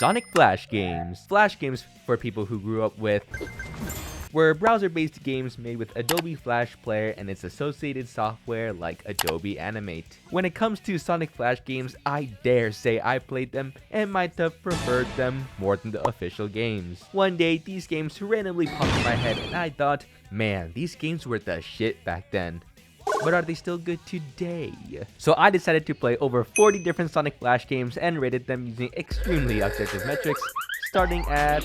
Sonic Flash games. Flash games, for people who grew up with, were browser-based games made with Adobe Flash Player and its associated software like Adobe Animate. When it comes to Sonic Flash games, I dare say I played them and might have preferred them more than the official games. One day, these games randomly popped in my head and I thought, man, these games were the shit back then. But are they still good today? So I decided to play over 40 different Sonic Flash games and rated them using extremely objective metrics, starting at...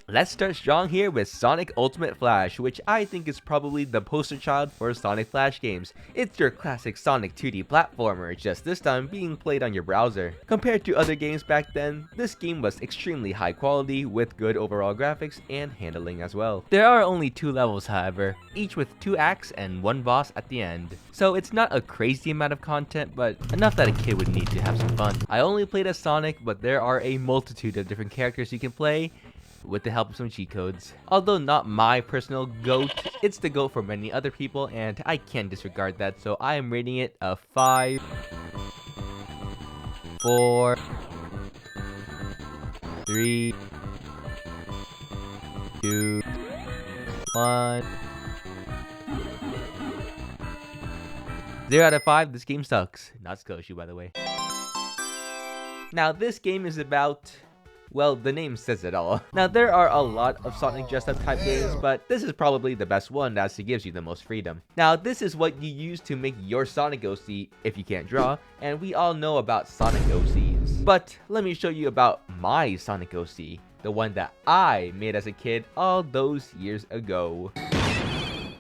Let's start strong here with Sonic Ultimate Flash, which I think is probably the poster child for Sonic Flash games. It's your classic Sonic 2D platformer, just this time being played on your browser. Compared to other games back then, this game was extremely high quality with good overall graphics and handling as well. There are only 2 levels however, each with 2 acts and 1 boss at the end. So it's not a crazy amount of content, but enough that a kid would need to have some fun. I only played as Sonic, but there are a multitude of different characters you can play, with the help of some cheat codes. Although not my personal GOAT, it's the GOAT for many other people and I can't disregard that, so I am rating it a 5, 4, 3, 2, 1. 0 out of 5, this game sucks. Not Skoshu, by the way. Now this game is about... well, the name says it all. Now, there are a lot of Sonic dress-up type games, but this is probably the best one as it gives you the most freedom. Now, this is what you use to make your Sonic OC if you can't draw, and we all know about Sonic OCs. But let me show you about my Sonic OC, the one that I made as a kid all those years ago.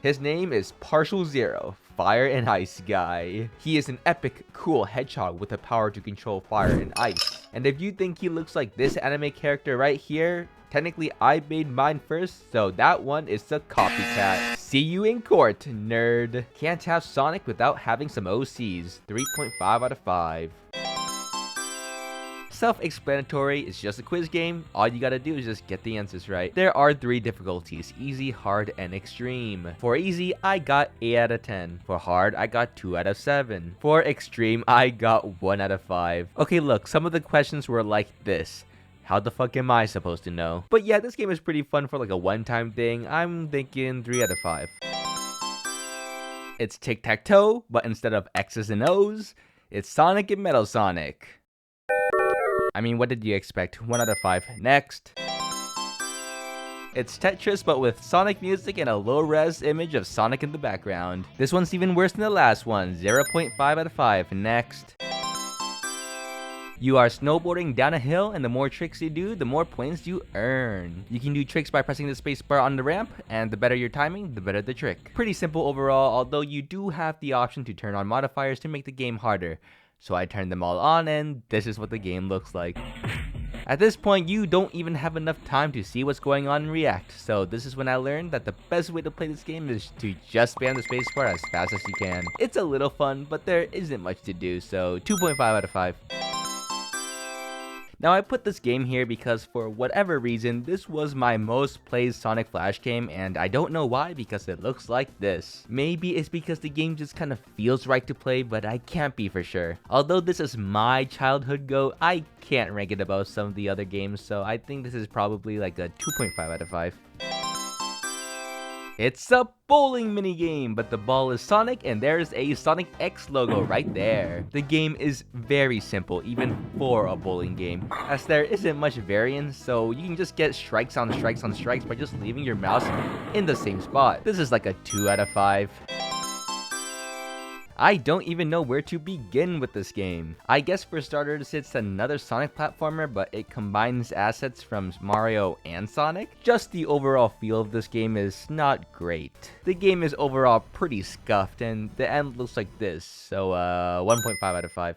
His name is Partial Zero, Fire and Ice Guy. He is an epic, cool hedgehog with the power to control fire and ice. And if you think he looks like this anime character right here, technically I made mine first, so that one is a copycat. See you in court, nerd. Can't have Sonic without having some OCs. 3.5 out of 5. Self-explanatory, it's just a quiz game. All you gotta do is just get the answers right. There are 3 difficulties: easy, hard, and extreme. For easy, I got 8 out of 10. For hard, I got 2 out of 7. For extreme, I got 1 out of 5. Okay, look, some of the questions were like this. How the fuck am I supposed to know? But yeah, this game is pretty fun for like a one-time thing. I'm thinking 3 out of 5. It's tic-tac-toe, but instead of X's and O's, it's Sonic and Metal Sonic. I mean, what did you expect? 1 out of 5. Next. It's Tetris, but with Sonic music and a low-res image of Sonic in the background. This one's even worse than the last one. 0.5 out of 5. Next. You are snowboarding down a hill, and the more tricks you do, the more points you earn. You can do tricks by pressing the spacebar on the ramp, and the better your timing, the better the trick. Pretty simple overall, although you do have the option to turn on modifiers to make the game harder. So I turned them all on and this is what the game looks like. At this point, you don't even have enough time to see what's going on and react. So this is when I learned that the best way to play this game is to just spam the spacebar as fast as you can. It's a little fun, but there isn't much to do, so 2.5 out of 5. Now I put this game here because for whatever reason, this was my most played Sonic Flash game and I don't know why because it looks like this. Maybe it's because the game just kind of feels right to play, but I can't be for sure. Although this is my childhood GOAT, I can't rank it above some of the other games, so I think this is probably like a 2.5 out of 5. It's a bowling minigame, but the ball is Sonic and there's a Sonic X logo right there. The game is very simple, even for a bowling game, as there isn't much variance, so you can just get strikes on strikes on strikes by just leaving your mouse in the same spot. This is like a 2 out of 5. I don't even know where to begin with this game. I guess for starters, it's another Sonic platformer, but it combines assets from Mario and Sonic. Just the overall feel of this game is not great. The game is overall pretty scuffed, and the end looks like this, so 1.5 out of 5.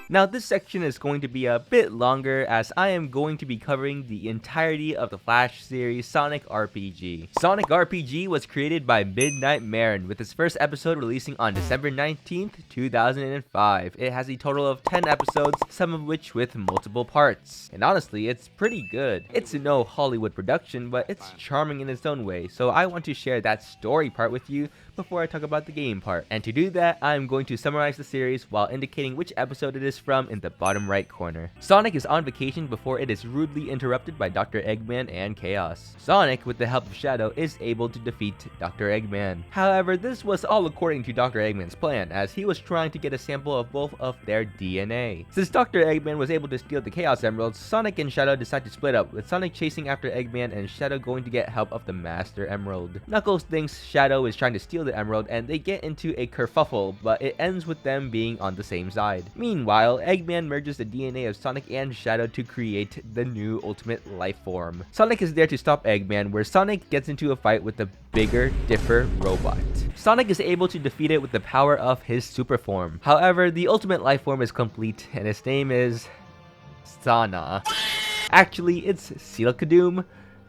Now this section is going to be a bit longer as I am going to be covering the entirety of the Flash series Sonic RPG. Sonic RPG was created by Midnight Marin with its first episode releasing on December 19th, 2005. It has a total of 10 episodes, some of which with multiple parts. And honestly, it's pretty good. It's no Hollywood production, but it's charming in its own way, so I want to share that story part with you before I talk about the game part. And to do that, I'm going to summarize the series while indicating which episode it is this from in the bottom right corner. Sonic is on vacation before it is rudely interrupted by Dr. Eggman and Chaos. Sonic, with the help of Shadow, is able to defeat Dr. Eggman. However, this was all according to Dr. Eggman's plan, as he was trying to get a sample of both of their DNA. Since Dr. Eggman was able to steal the Chaos Emeralds, Sonic and Shadow decide to split up, with Sonic chasing after Eggman and Shadow going to get help of the Master Emerald. Knuckles thinks Shadow is trying to steal the emerald, and they get into a kerfuffle, but it ends with them being on the same side. Meanwhile, Eggman merges the DNA of Sonic and Shadow to create the new ultimate life form. Sonic is there to stop Eggman, where Sonic gets into a fight with the bigger Dipper robot. Sonic is able to defeat it with the power of his super form. However, the ultimate life form is complete, and its name is Sana. Actually, it's Seal-Kadoom,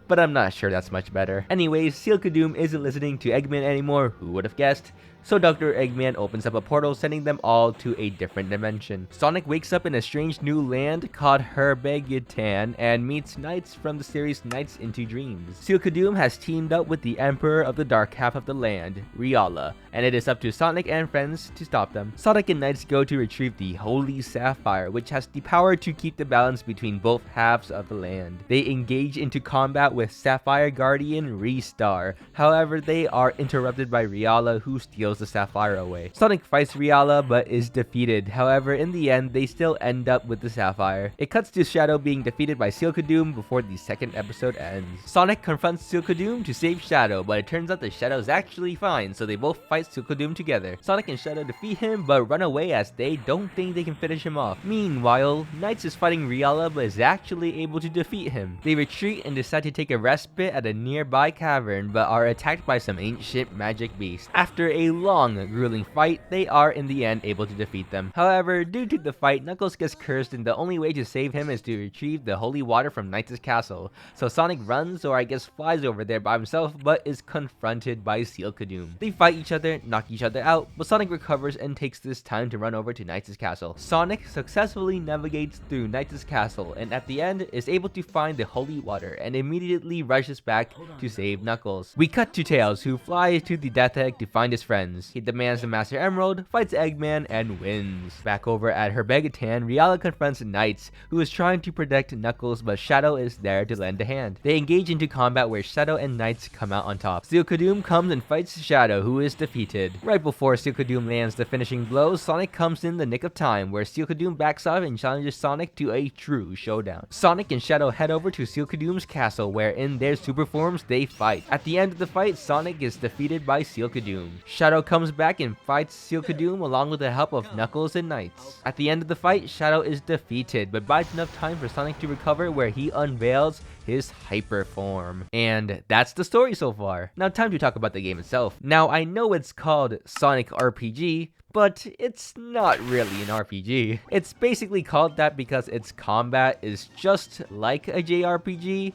but I'm not sure that's much better. Anyways, Seal-Kadoom isn't listening to Eggman anymore, who would have guessed? So Dr. Eggman opens up a portal, sending them all to a different dimension. Sonic wakes up in a strange new land called Herbegitan and meets knights from the series Knights into Dreams. Seal-Kadoom has teamed up with the Emperor of the Dark half of the land, Riala, and it is up to Sonic and friends to stop them. Sonic and Knights go to retrieve the Holy Sapphire, which has the power to keep the balance between both halves of the land. They engage into combat with Sapphire Guardian Ristar. However, they are interrupted by Riala, who steals the Sapphire away. Sonic fights Riala but is defeated. However, in the end, they still end up with the Sapphire. It cuts to Shadow being defeated by Seal-Kadoom before the second episode ends. Sonic confronts Seal-Kadoom to save Shadow, but it turns out that Shadow's actually fine, so they both fight Seal-Kadoom together. Sonic and Shadow defeat him but run away as they don't think they can finish him off. Meanwhile, Knights is fighting Riala but is actually able to defeat him. They retreat and decide to take a respite at a nearby cavern but are attacked by some ancient magic beast. After a long, grueling fight, they are in the end able to defeat them. However, due to the fight, Knuckles gets cursed and the only way to save him is to retrieve the holy water from Knights' castle. So Sonic runs, or I guess flies over there by himself, but is confronted by Seal-Kadoom. They fight each other, knock each other out, but Sonic recovers and takes this time to run over to Knights' castle. Sonic successfully navigates through Knights' castle and at the end is able to find the holy water and immediately rushes back to save Knuckles. We cut to Tails, who flies to the Death Egg to find his friends. He demands the Master Emerald, fights Eggman, and wins. Back over at Herbegitan, Riala confronts Knights, who is trying to protect Knuckles, but Shadow is there to lend a hand. They engage into combat where Shadow and Knights come out on top. Seal-Kadoom comes and fights Shadow, who is defeated. Right before Seal-Kadoom lands the finishing blow, Sonic comes in the nick of time, where Seal-Kadoom backs off and challenges Sonic to a true showdown. Sonic and Shadow head over to Seal-Kadoom's castle, where in their super forms they fight. At the end of the fight, Sonic is defeated by Seal-Kadoom. Shadow comes back and fights Seal-Kadoom along with the help of Knuckles and Knights. At the end of the fight, Shadow is defeated, but buys enough time for Sonic to recover, where he unveils his hyper form. And that's the story so far. Now time to talk about the game itself. Now I know it's called Sonic RPG, but it's not really an RPG. It's basically called that because its combat is just like a JRPG,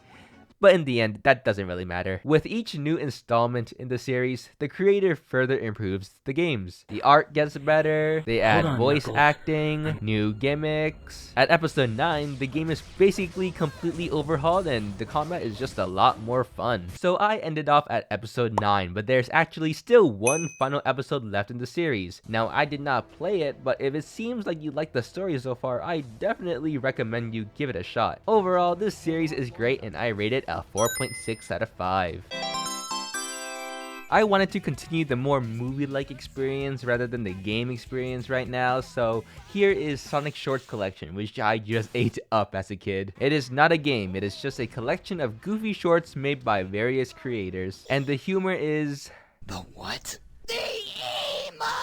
but in the end, that doesn't really matter. With each new installment in the series, the creator further improves the games. The art gets better, they add voice acting, new gimmicks. At episode 9, the game is basically completely overhauled and the combat is just a lot more fun. So I ended off at episode 9, but there's actually still one final episode left in the series. Now I did not play it, but if it seems like you like the story so far, I definitely recommend you give it a shot. Overall, this series is great and I rate it a 4.6 out of 5. I wanted to continue the more movie-like experience rather than the game experience right now, so here is Sonic Shorts Collection, which I just ate up as a kid. It is not a game, it is just a collection of goofy shorts made by various creators, and the humor is... The what? The emo!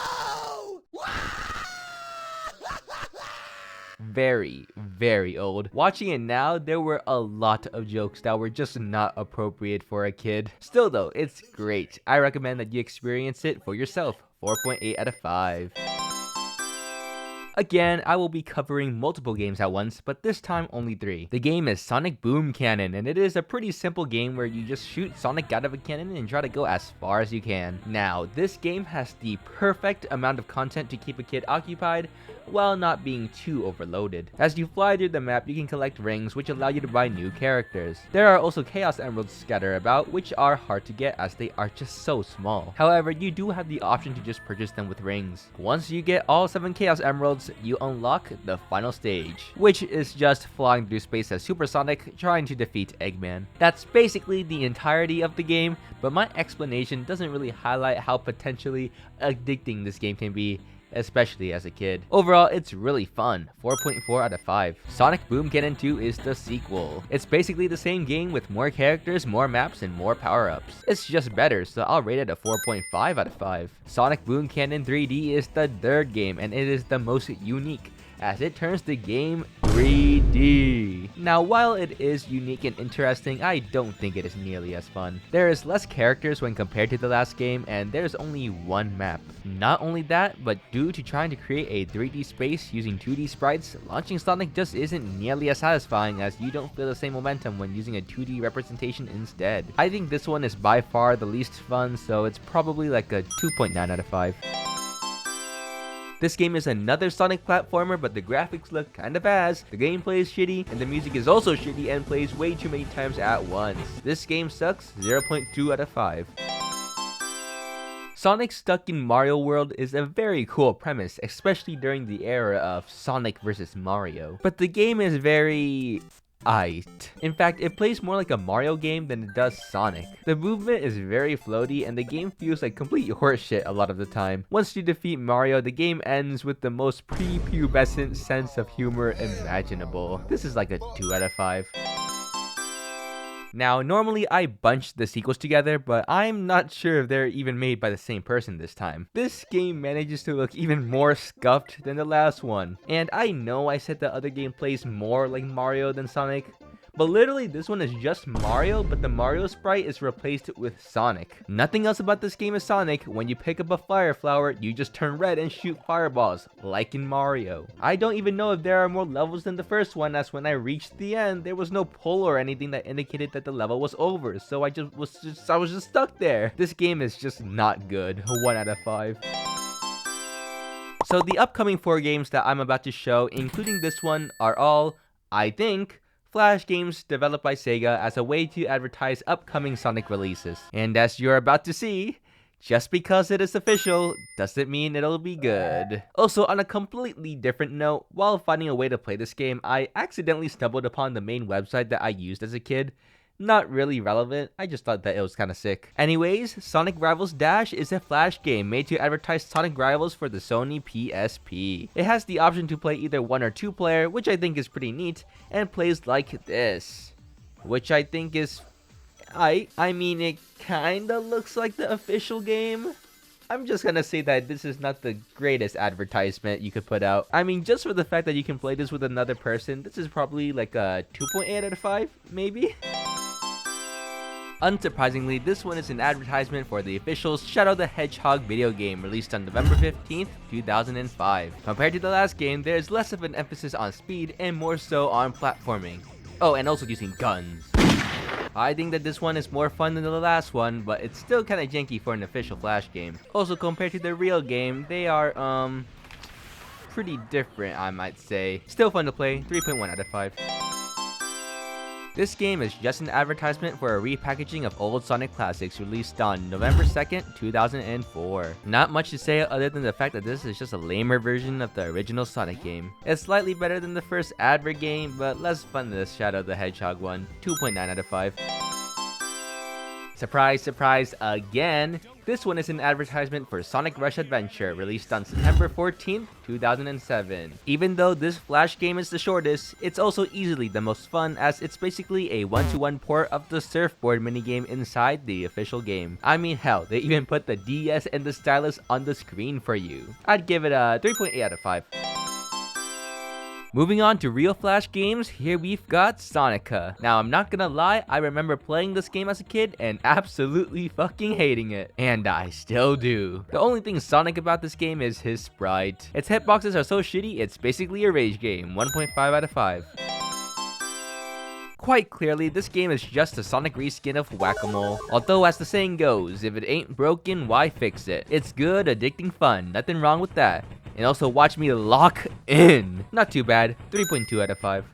Very, very old. Watching it now, there were a lot of jokes that were just not appropriate for a kid. Still though, it's great. I recommend that you experience it for yourself. 4.8 out of 5. Again, I will be covering multiple games at once, but this time only 3. The game is Sonic Boom Cannon, and it is a pretty simple game where you just shoot Sonic out of a cannon and try to go as far as you can. Now, this game has the perfect amount of content to keep a kid occupied, while not being too overloaded. As you fly through the map, you can collect rings which allow you to buy new characters. There are also Chaos Emeralds scattered about, which are hard to get as they are just so small. However, you do have the option to just purchase them with rings. Once you get all 7 Chaos Emeralds, you unlock the final stage, which is just flying through space as Super Sonic trying to defeat Eggman. That's basically the entirety of the game, but my explanation doesn't really highlight how potentially addicting this game can be, especially as a kid. Overall, it's really fun. 4.4 out of 5. Sonic Boom Cannon 2 is the sequel. It's basically the same game with more characters, more maps, and more power-ups. It's just better, so I'll rate it a 4.5 out of 5. Sonic Boom Cannon 3D is the third game, and it is the most unique, as it turns the game 3D. Now, while it is unique and interesting, I don't think it is nearly as fun. There is less characters when compared to the last game, and there's only one map. Not only that, but due to trying to create a 3D space using 2D sprites, launching Sonic just isn't nearly as satisfying, as you don't feel the same momentum when using a 2D representation instead. I think this one is by far the least fun, so it's probably like a 2.9 out of 5. This game is another Sonic platformer, but the graphics look kinda ass, the gameplay is shitty, and the music is also shitty and plays way too many times at once. This game sucks, 0.2 out of 5. Sonic stuck in Mario World is a very cool premise, especially during the era of Sonic vs. Mario. But the game is very in fact, it plays more like a Mario game than it does Sonic. The movement is very floaty and the game feels like complete horseshit a lot of the time. Once you defeat Mario, the game ends with the most prepubescent sense of humor imaginable. This is like a 2 out of 5. Now, normally I bunch the sequels together, but I'm not sure if they're even made by the same person this time. This game manages to look even more scuffed than the last one. And I know I said the other game plays more like Mario than Sonic, but literally this one is just Mario, but the Mario sprite is replaced with Sonic. Nothing else about this game is Sonic. When you pick up a fire flower, you just turn red and shoot fireballs, like in Mario. I don't even know if there are more levels than the first one, as when I reached the end, there was no pull or anything that indicated that the level was over, so I was just stuck there. This game is just not good. 1 out of 5. So the upcoming 4 games that I'm about to show, including this one, are all, I think, Flash games developed by Sega as a way to advertise upcoming Sonic releases. And as you're about to see, just because it is official doesn't mean it'll be good. Also, on a completely different note, while finding a way to play this game, I accidentally stumbled upon the main website that I used as a kid. Not really relevant, I just thought that it was kinda sick. Anyways, Sonic Rivals Dash is a Flash game made to advertise Sonic Rivals for the Sony PSP. It has the option to play either 1 or 2 player, which I think is pretty neat, and plays like this, which I think is I mean, it kinda looks like the official game. I'm just gonna say that this is not the greatest advertisement you could put out. I mean, just for the fact that you can play this with another person, this is probably like a 2.8 out of 5, maybe? Unsurprisingly, this one is an advertisement for the official Shadow the Hedgehog video game released on November 15th, 2005. Compared to the last game, there is less of an emphasis on speed and more so on platforming. Oh, and also using guns. I think that this one is more fun than the last one, but it's still kinda janky for an official Flash game. Also, compared to the real game, they are, pretty different, I might say. Still fun to play, 3.1 out of 5. This game is just an advertisement for a repackaging of old Sonic classics released on November 2nd, 2004. Not much to say other than the fact that this is just a lamer version of the original Sonic game. It's slightly better than the first advert game, but less fun than the Shadow the Hedgehog one, 2.9 out of 5. Surprise, surprise again! This one is an advertisement for Sonic Rush Adventure, released on September 14th, 2007. Even though this Flash game is the shortest, it's also easily the most fun, as it's basically a 1-to-1 port of the surfboard minigame inside the official game. I mean, hell, they even put the DS and the stylus on the screen for you. I'd give it a 3.8 out of 5. Moving on to real Flash games, here we've got Sonica. Now, I'm not gonna lie, I remember playing this game as a kid and absolutely fucking hating it. And I still do. The only thing Sonic about this game is his sprite. Its hitboxes are so shitty, it's basically a rage game, 1.5 out of 5. Quite clearly, this game is just a Sonic reskin of Whack-A-Mole. Although, as the saying goes, if it ain't broken, why fix it? It's good, addicting fun, nothing wrong with that. And also watch me lock in. Not too bad, 3.2 out of 5.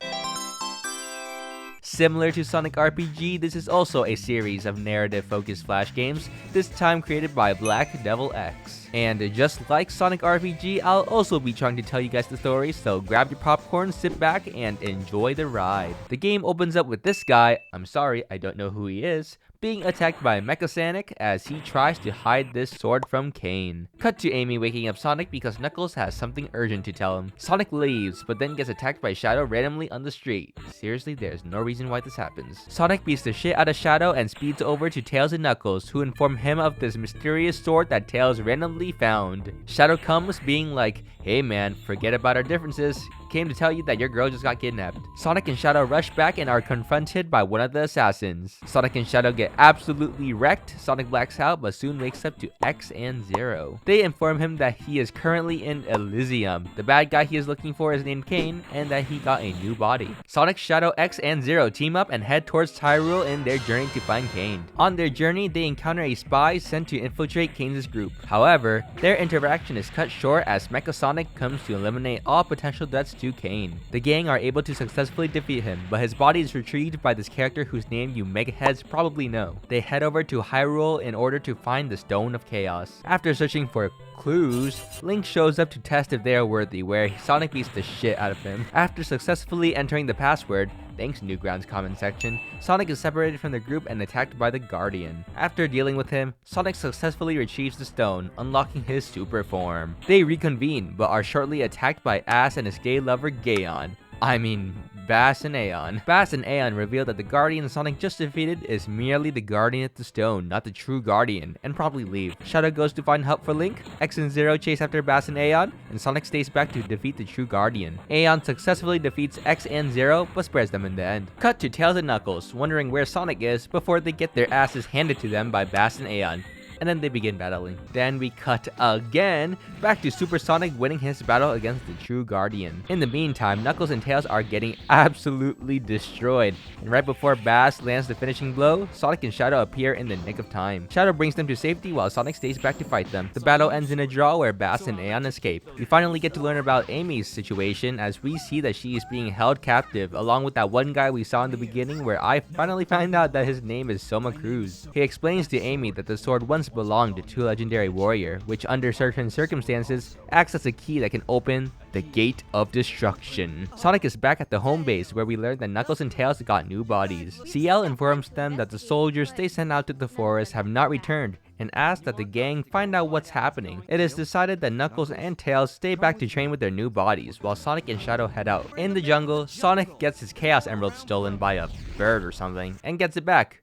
Similar to Sonic RPG, this is also a series of narrative-focused Flash games, this time created by BlackDevilX. And just like Sonic RPG, I'll also be trying to tell you guys the story, so grab your popcorn, sit back, and enjoy the ride. The game opens up with this guy, I'm sorry, I don't know who he is, being attacked by Mecha Sonic as he tries to hide this sword from Kane. Cut to Amy waking up Sonic because Knuckles has something urgent to tell him. Sonic leaves, but then gets attacked by Shadow randomly on the street. Seriously, there's no reason why this happens. Sonic beats the shit out of Shadow and speeds over to Tails and Knuckles, who inform him of this mysterious sword that Tails randomly found. Shadow comes being like, hey man, forget about our differences. Came to tell you that your girl just got kidnapped. Sonic and Shadow rush back and are confronted by one of the assassins. Sonic and Shadow get absolutely wrecked. Sonic blacks out but soon wakes up to X and Zero. They inform him that he is currently in Elysium. The bad guy he is looking for is named Kane and that he got a new body. Sonic, Shadow, X, and Zero team up and head towards Hyrule in their journey to find Kane. On their journey, they encounter a spy sent to infiltrate Kane's group. However, their interaction is cut short as Mecha Sonic comes to eliminate all potential threats to Kane. The gang are able to successfully defeat him, but his body is retrieved by this character whose name you mega heads probably know. They head over to Hyrule in order to find the Stone of Chaos. After searching for clues, Link shows up to test if they are worthy, where Sonic beats the shit out of him. After successfully entering the password, thanks Newgrounds comment section, Sonic is separated from the group and attacked by the Guardian. After dealing with him, Sonic successfully retrieves the stone, unlocking his super form. They reconvene, but are shortly attacked by Ass and his gay lover Gaon. Bass and Aeon. Bass and Aeon reveal that the Guardian Sonic just defeated is merely the Guardian of the Stone, not the true Guardian, and probably leave. Shadow goes to find help for Link, X and Zero chase after Bass and Aeon, and Sonic stays back to defeat the true Guardian. Aeon successfully defeats X and Zero, but spares them in the end. Cut to Tails and Knuckles, wondering where Sonic is before they get their asses handed to them by Bass and Aeon. And then they begin battling. Then we cut again back to Super Sonic winning his battle against the true Guardian. In the meantime, Knuckles and Tails are getting absolutely destroyed. And right before Bass lands the finishing blow, Sonic and Shadow appear in the nick of time. Shadow brings them to safety while Sonic stays back to fight them. The battle ends in a draw where Bass and Aeon escape. We finally get to learn about Amy's situation as we see that she is being held captive along with that one guy we saw in the beginning, where I finally find out that his name is Soma Cruz. He explains to Amy that the sword once belonged to a legendary warrior, which under certain circumstances acts as a key that can open the Gate of Destruction. Sonic is back at the home base where we learn that Knuckles and Tails got new bodies. CL informs them that the soldiers they sent out to the forest have not returned and asks that the gang find out what's happening. It is decided that Knuckles and Tails stay back to train with their new bodies while Sonic and Shadow head out. In the jungle, Sonic gets his Chaos Emerald stolen by a bird or something and gets it back.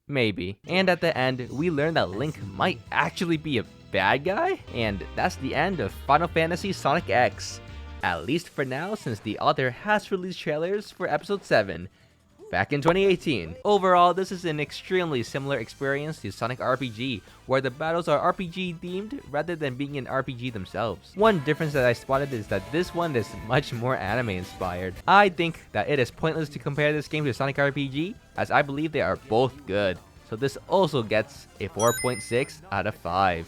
Maybe. And at the end, we learn that Link might actually be a bad guy? And that's the end of Final Fantasy Sonic X. At least for now, since the author has released trailers for Episode 7 back in 2018. Overall, this is an extremely similar experience to Sonic RPG, where the battles are RPG themed rather than being an RPG themselves. One difference that I spotted is that this one is much more anime inspired. I think that it is pointless to compare this game to Sonic RPG, as I believe they are both good. So this also gets a 4.6 out of 5.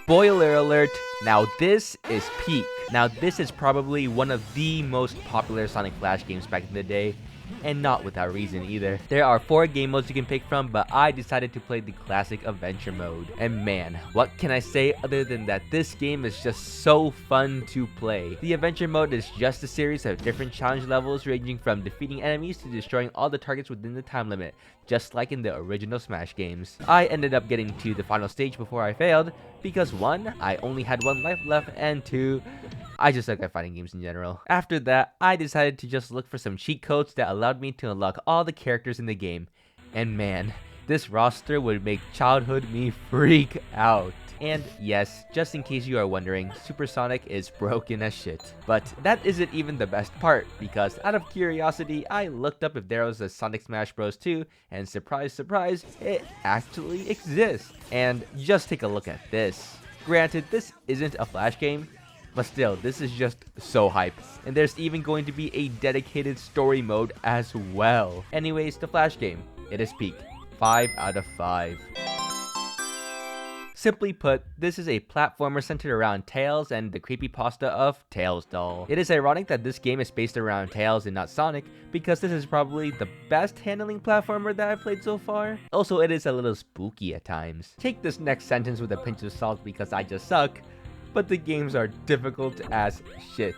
Spoiler alert, now this is peak. Now this is probably one of the most popular Sonic Flash games back in the day, and not without reason either. There are 4 game modes you can pick from, but I decided to play the classic adventure mode. And man, what can I say other than that this game is just so fun to play. The adventure mode is just a series of different challenge levels ranging from defeating enemies to destroying all the targets within the time limit, just like in the original Smash games. I ended up getting to the final stage before I failed, because 1, I only had 1 life left, and 2, I just suck at fighting games in general. After that, I decided to just look for some cheat codes that allowed me to unlock all the characters in the game. And man, this roster would make childhood me freak out. And yes, just in case you are wondering, Super Sonic is broken as shit. But that isn't even the best part, because out of curiosity, I looked up if there was a Sonic Smash Bros. 2, and surprise, surprise, it actually exists. And just take a look at this. Granted, this isn't a Flash game, but still, this is just so hype. And there's even going to be a dedicated story mode as well. Anyways, the Flash game, it is peak. 5 out of 5. Simply put, this is a platformer centered around Tails and the creepypasta of Tails Doll. It is ironic that this game is based around Tails and not Sonic, because this is probably the best handling platformer that I've played so far. Also, it is a little spooky at times. Take this next sentence with a pinch of salt because I just suck, but the games are difficult as shit.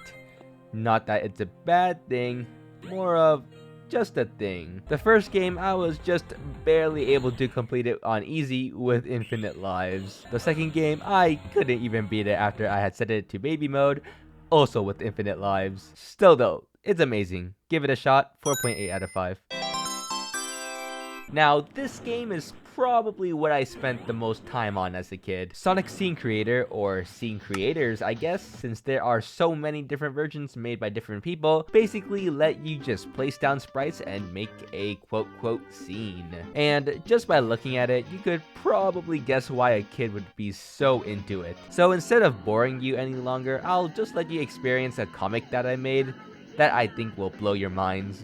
Not that it's a bad thing, more of just a thing. The first game, I was just barely able to complete it on easy with infinite lives. The second game, I couldn't even beat it after I had set it to baby mode, also with infinite lives. Still though, it's amazing. Give it a shot, 4.8 out of 5. Now, this game is probably what I spent the most time on as a kid. Sonic Scene Creator, or Scene Creators I guess, since there are so many different versions made by different people, basically let you just place down sprites and make a quote-quote scene. And just by looking at it, you could probably guess why a kid would be so into it. So instead of boring you any longer, I'll just let you experience a comic that I made that I think will blow your minds.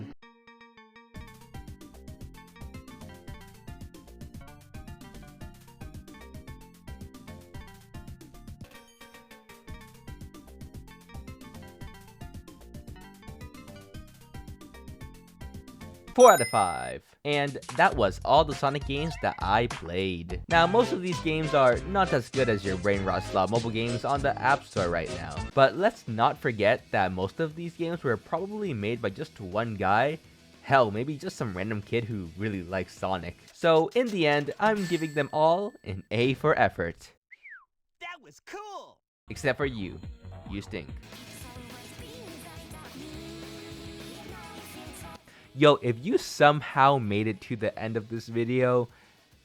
Four out of 5. And that was all the Sonic games that I played. Now, most of these games are not as good as your brain rot slot mobile games on the App Store right now. But let's not forget that most of these games were probably made by just one guy. Hell, maybe just some random kid who really likes Sonic. So in the end, I'm giving them all an A for effort. That was cool! Except for you. You stink. Yo, if you somehow made it to the end of this video,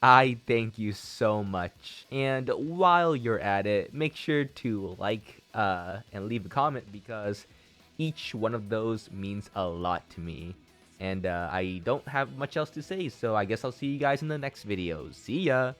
I thank you so much. And while you're at it, make sure to like and leave a comment, because each one of those means a lot to me. And I don't have much else to say, so I guess I'll see you guys in the next video. See ya!